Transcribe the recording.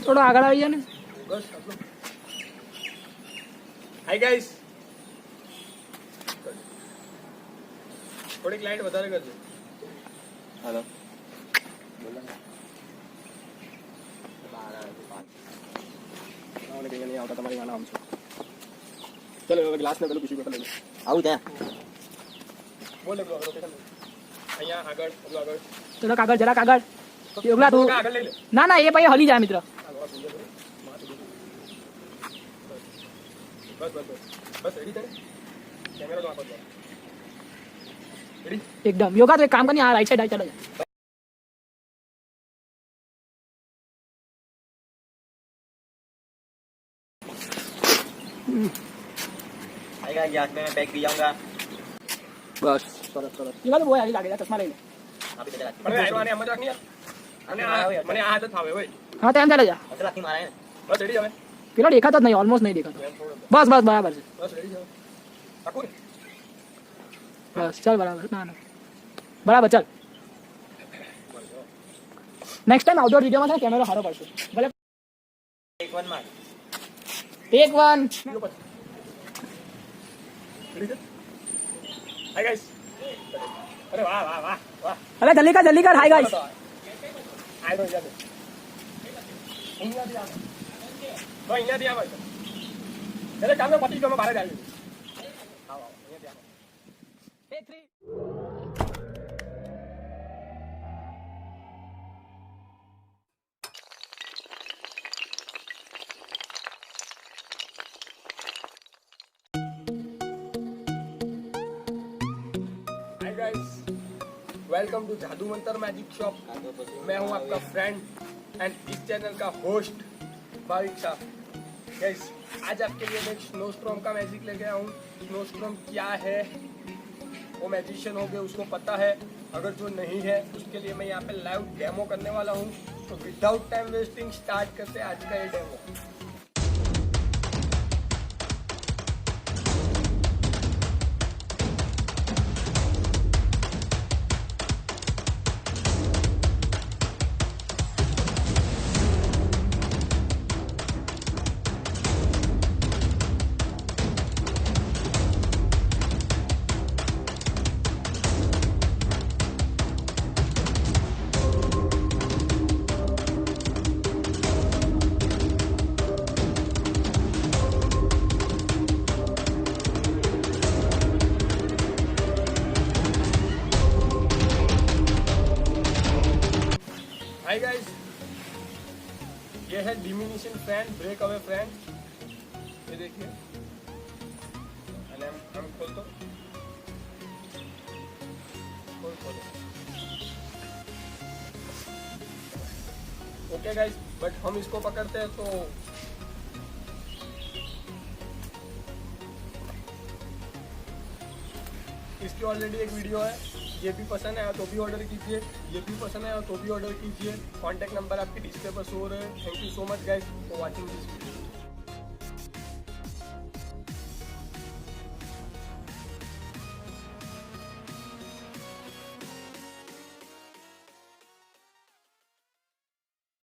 थोड़ा આગળ આવી જા ને. બસ હાય ગાઈસ, થોડીક લાઈટ વધારે કરજો. हेलो બોલો ને. મને કઈ નહીં આવતા તમારી નામ છે. ચલો હવે ગ્લાસ ને પેલું ટીશ્યુ પેપર લઈ લો. આવું ત્યાં બોલે બ્રો લોકેશન અહીંયા આગળ પેલું આગળ થોડા કાગળ જરા કાગળ યોગલા તું આગળ લઈ લે. ના ના એ પછી હલી જાય મિત્ર. બસ બસ બસ બસ રેડી છે ને? કેમેરા તો આપો રેડી. एकदम योगा तो एक काम करनी, हाँ राइट साइड चला जा. आएगा याद में मैं पैक भी जाऊंगा बस सरस सरस ये वाला वो है लागे चश्मा ले ले. अभी तो चला મને આયરવાને એમ જ રાખ ને યાર. મને આ આદત આવે હોય. हाँ तो चला जा. मतलब लाठी मारा है બસ રેડી હવે. પેલો દેખાતો જ નહીં, ઓલમોસ્ટ નહીં દેખાતો. બસ બસ બરાબર છે. બસ રેડી છે. આખું ને? બસ ચાલ બરાબર. ના ના બરાબર ચાલ. નેક્સ્ટ ટાઈમ આઉટડોર વિડીયોમાં છે કેમેરો સારો પડશે. ભલે एक वन मार ટેક વન. રેડી છે? Hi guys. અરે વાહ વાહ વાહ વાહ. અરે જલ્દી કર હાય ગાઈસ. આયરો યાદ. અહીંયાથી આવે. તો અહીંયાથી આવે. એટલે કામે પતી ગયો, બહાર જ આવી. આવો આવો અહીંયાથી આવો. Take 3. Hi guys, welcome to Jadoo Mantar magic shop. मैं हूं आपका फ्रेंड एंड इस चैनल का होस्ट भाविक शाह. गाइस, आज आपके लिए मैं स्नोस्टॉर्म का मैजिक लेके आया हूँ. स्नोस्टॉर्म क्या है वो मैजिशियन हो गए उसको पता है, अगर जो नहीं है उसके लिए मैं यहाँ पे लाइव डेमो करने वाला हूँ. तो विदाउट टाइम वेस्टिंग स्टार्ट करते हैं आज का ये डेमो. हाय गाइस, ये है डिमिनिशन फैन, ब्रेक अवे फैन. ये देखिए, हम खोल दो, खोलो. ओके गाइस, बट हम इसको पकड़ते हैं तो इसकी ऑलरेडी एक वीडियो है. ये भी पसंद आया तो भी ऑर्डर कीजिए, ये भी पसंद आया तो भी ऑर्डर कीजिए. कॉन्टैक्ट नंबर आपके डिस्प्ले पर शो हो रहे हैं. Thank you so much guys for watching this video.